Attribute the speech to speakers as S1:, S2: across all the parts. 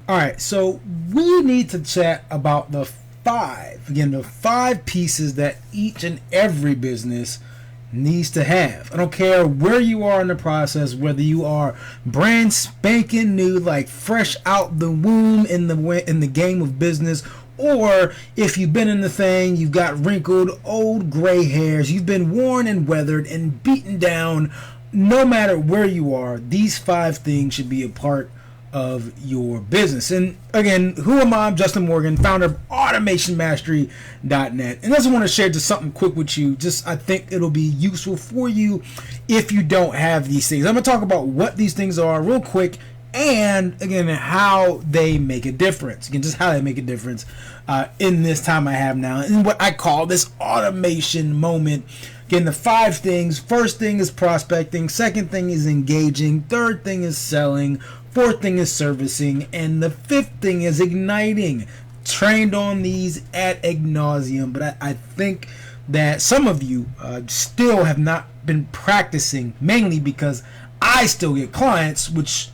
S1: All right, so we need to chat about the five pieces that each and every business needs to have. I don't care where you are in the process, whether you are brand spanking new, like fresh out the womb in the game of business, or if you've been in the thing, you've got wrinkled old gray hairs, you've been worn and weathered and beaten down. No matter where you are, these five things should be a part of your business. And again, who am I? I'm Justin Morgan, founder of AutomationMastery.net. And I just want to share just something quick with you. I think it'll be useful for you if you don't have these things. I'm going to talk about what these things are real quick, and again, how they make a difference. Again, just how they make a difference in this time I have now, in what I call this automation moment. Again, the five things. First thing is prospecting. Second thing is engaging. Third thing is selling. Fourth thing is servicing. And the fifth thing is igniting. Trained on these ad nauseum, but I think that some of you still have not been practicing, mainly because I still get clients, which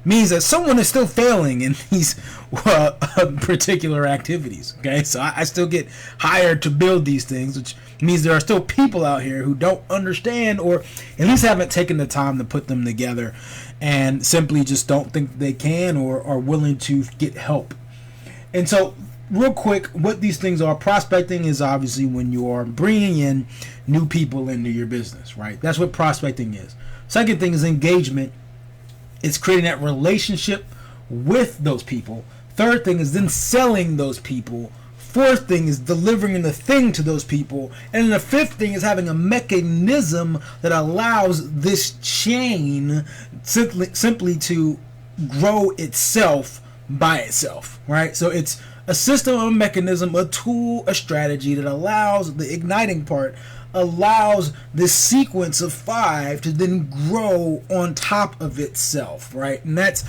S1: means that someone is still failing in these particular activities. Okay, so I still get hired to build these things, which means there are still people out here who don't understand, or at least haven't taken the time to put them together, and simply just don't think they can or are willing to get help. And so, real quick, what these things are: prospecting is obviously when you are bringing in new people into your business, right? That's what prospecting is. Second thing is engagement. It's creating that relationship with those people. Third thing is then selling those people. Fourth thing is delivering the thing to those people. And then the fifth thing is having a mechanism that allows this chain simply to grow itself by itself, right? So it's a system, a mechanism, a tool, a strategy that allows the igniting part, allows this sequence of five to then grow on top of itself, right? And those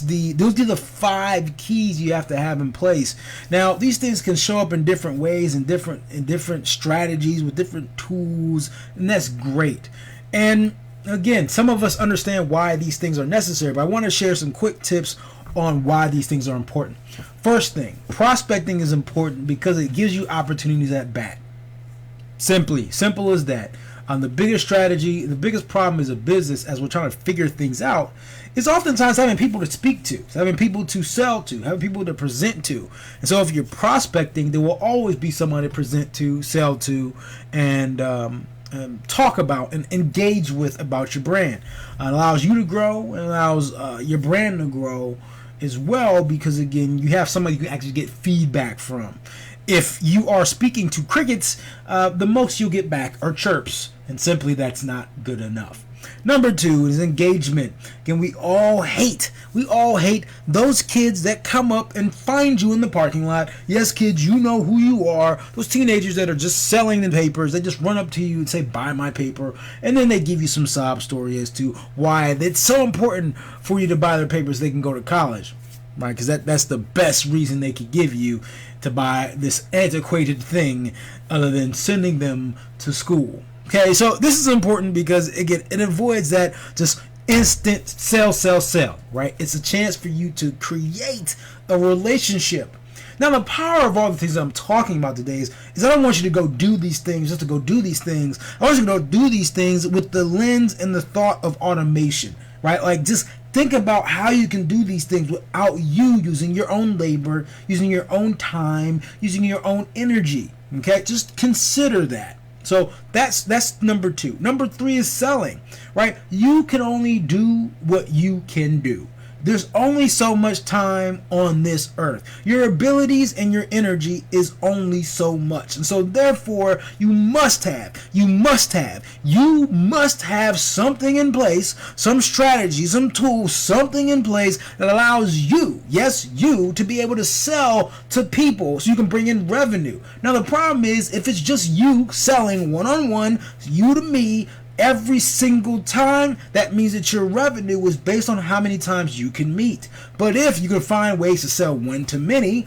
S1: are the five keys you have to have in place. Now, these things can show up in different ways, in different strategies, with different tools, and that's great. And again, some of us understand why these things are necessary, but I want to share some quick tips on why these things are important. First thing, prospecting is important because it gives you opportunities at bat. Simple as that. The biggest strategy, the biggest problem as a business, as we're trying to figure things out, is oftentimes having people to speak to, having people to sell to, having people to present to. And so if you're prospecting, there will always be someone to present to, sell to, and talk about and engage with about your brand. It allows you to grow, and allows your brand to grow as well, because again, you have somebody you can actually get feedback from. If you are speaking to crickets, the most you'll get back are chirps, and simply that's not good enough. Number two is engagement. Again, we all hate those kids that come up and find you in the parking lot. Yes, kids, you know who you are. Those teenagers that are just selling the papers, they just run up to you and say, buy my paper, and then they give you some sob story as to why it's so important for you to buy their papers so they can go to college, right? Because that's the best reason they could give you to buy this antiquated thing, other than sending them to school. Okay, so this is important because again, it avoids that just instant sell, right? It's a chance for you to create a relationship. Now, the power of all the things that I'm talking about today is I don't want you to go do these things just to go do these things. I want you to go do these things with the lens and the thought of automation, right? Like, just think about how you can do these things without you using your own labor, using your own time, using your own energy. Okay, just consider that. So that's number two. Number three is selling, right? You can only do what you can do. There's only so much time on this earth. Your abilities and your energy is only so much. And so therefore, you must have something in place, some strategy, some tools, something in place that allows you, yes, you, to be able to sell to people so you can bring in revenue. Now, the problem is if it's just you selling one-on-one, you to me, every single time, that means that your revenue is based on how many times you can meet. But if you can find ways to sell one to many,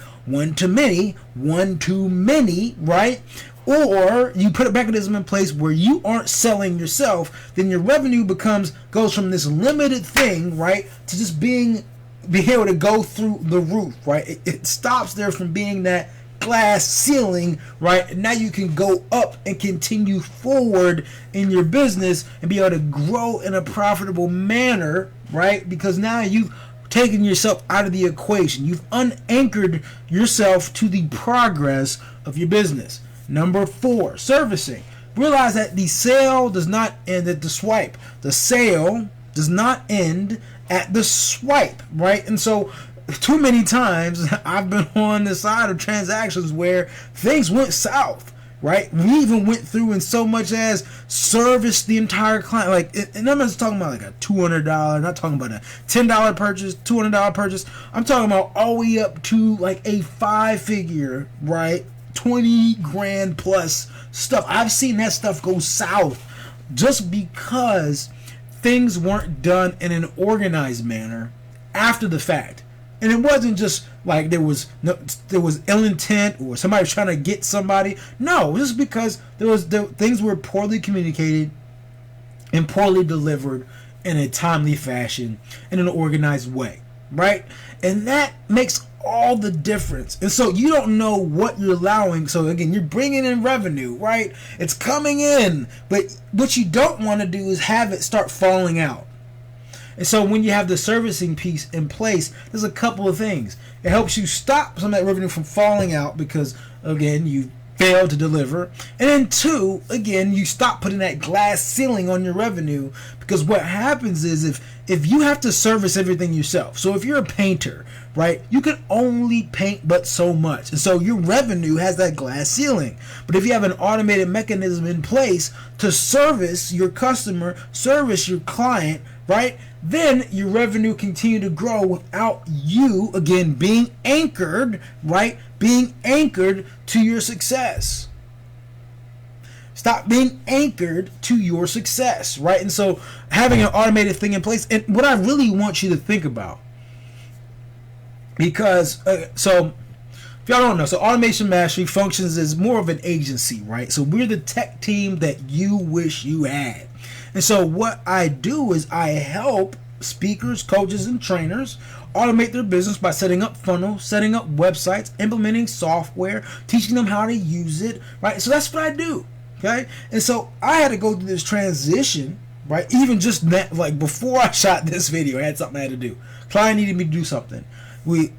S1: right? Or you put a mechanism in place where you aren't selling yourself, then your revenue goes from this limited thing, right, to just being being able to go through the roof, right? It stops there from being that glass ceiling, right? And now you can go up and continue forward in your business and be able to grow in a profitable manner, right? Because now you've taken yourself out of the equation. You've unanchored yourself to the progress of your business. Number 4, servicing. Realize that the sale does not end at the swipe. The sale does not end at the swipe, right? And so too many times I've been on the side of transactions where things went south, right? We even went through and so much as serviced the entire client. Like, and I'm not just talking about like a $200, not talking about a $10 purchase, $200 purchase. I'm talking about all the way up to like a 5-figure, right? 20 grand plus stuff. I've seen that stuff go south just because things weren't done in an organized manner after the fact. And it wasn't just like there was ill intent or somebody was trying to get somebody. No, it was just because things were poorly communicated and poorly delivered in a timely fashion in an organized way, right? And that makes all the difference. And so you don't know what you're allowing. So again, you're bringing in revenue, right? It's coming in, but what you don't want to do is have it start falling out. And so when you have the servicing piece in place, there's a couple of things. It helps you stop some of that revenue from falling out because, again, you failed to deliver. And then 2, again, you stop putting that glass ceiling on your revenue, because what happens is if you have to service everything yourself, so if you're a painter, right, you can only paint but so much. And so your revenue has that glass ceiling. But if you have an automated mechanism in place to service your customer, service your client, right, then your revenue continue to grow without you, again, being anchored, right, being anchored to your success. Stop being anchored to your success, right? And so having an automated thing in place, and what I really want you to think about, because, so if y'all don't know, so Automation Mastery functions as more of an agency, right? So we're the tech team that you wish you had. And so what I do is I help speakers, coaches, and trainers automate their business by setting up funnels, setting up websites, implementing software, teaching them how to use it, right? So that's what I do, okay? And so I had to go through this transition, right? Even just that, like before I shot this video, I had something I had to do. Client needed me to do something.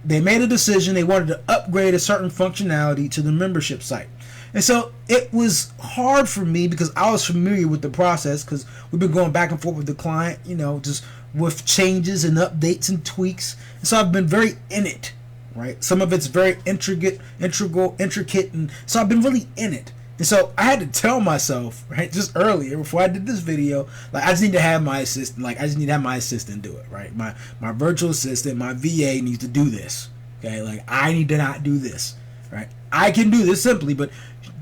S1: They made a decision. They wanted to upgrade a certain functionality to the membership site. And so it was hard for me because I was familiar with the process, because we've been going back and forth with the client, you know, just with changes and updates and tweaks. And so I've been very in it, right? Some of it's very intricate, and so I've been really in it. And so I had to tell myself, right, just earlier before I did this video, like I just need to have my assistant, do it, right? My virtual assistant, my VA needs to do this, okay? Like I need to not do this, right? I can do this simply, but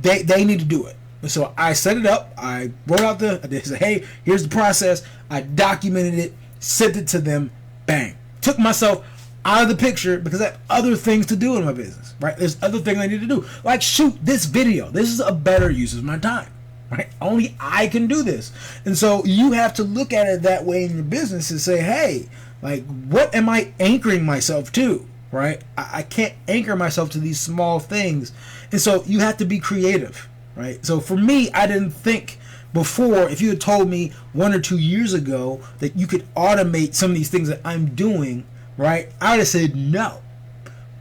S1: they need to do it. And so I set it up. I wrote out I said, hey, here's the process. I documented it, sent it to them, bang. Took myself out of the picture because I have other things to do in my business, right? There's other things I need to do. Like shoot this video. This is a better use of my time, right? Only I can do this. And so you have to look at it that way in your business and say, hey, like what am I anchoring myself to, right? I can't anchor myself to these small things. And so you have to be creative, right? So for me, I didn't think before, if you had told me 1 or 2 years ago that you could automate some of these things that I'm doing, right, I would have said no.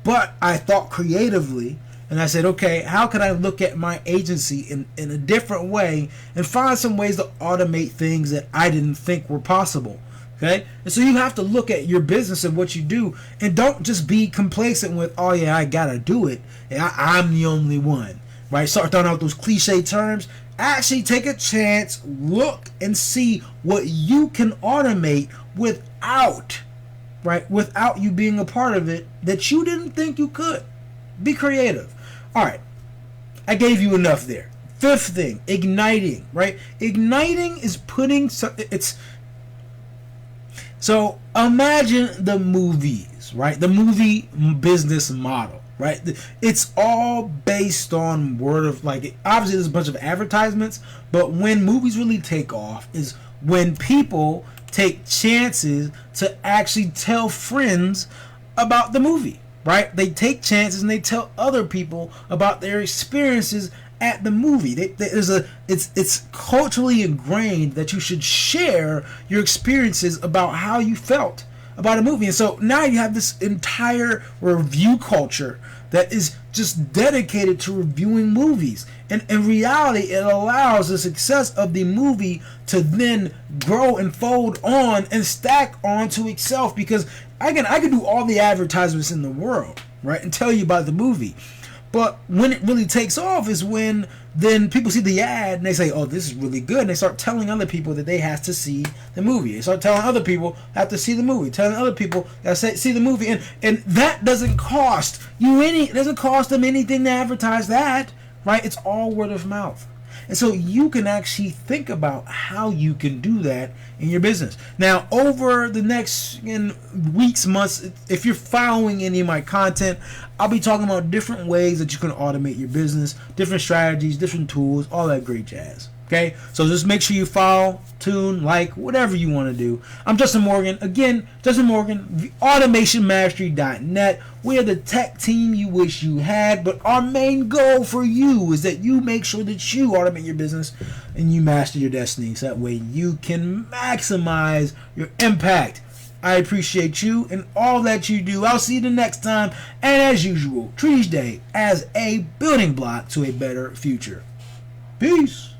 S1: But I thought creatively, and I said, okay, how can I look at my agency in a different way and find some ways to automate things that I didn't think were possible, okay? And so you have to look at your business and what you do, and don't just be complacent with, oh yeah, I gotta do it, and I'm the only one, right? Start throwing out those cliche terms. Actually take a chance, look and see what you can automate without you being a part of it that you didn't think you could. Be creative. All right, I gave you enough there. 5th thing, igniting, right? Igniting is so imagine the movies, right? The movie business model, right? It's all based on word of, like, obviously there's a bunch of advertisements, but when movies really take off is when people take chances to actually tell friends about the movie, right? They take chances and they tell other people about their experiences at the movie. It's culturally ingrained that you should share your experiences about how you felt about a movie. And so now you have this entire review culture that is just dedicated to reviewing movies. And in reality, it allows the success of the movie to then grow and fold on and stack onto itself, because I can do all the advertisements in the world, right, and tell you about the movie. But when it really takes off is when then people see the ad and they say, oh, this is really good. And they start telling other people that they have to see the movie. They start telling other people have to see the movie. Telling other people that see the movie. And that doesn't cost you it doesn't cost them anything to advertise that, right? It's all word of mouth. And so you can actually think about how you can do that in your business. Now, over the next weeks, months, if you're following any of my content, I'll be talking about different ways that you can automate your business, different strategies, different tools, all that great jazz. Okay, so just make sure you follow, tune, like, whatever you want to do. I'm Justin Morgan. Again, Justin Morgan, automationmastery.net. We're the tech team you wish you had, but our main goal for you is that you make sure that you automate your business and you master your destiny, so that way you can maximize your impact. I appreciate you and all that you do. I'll see you the next time. And as usual, treat each day as a building block to a better future. Peace.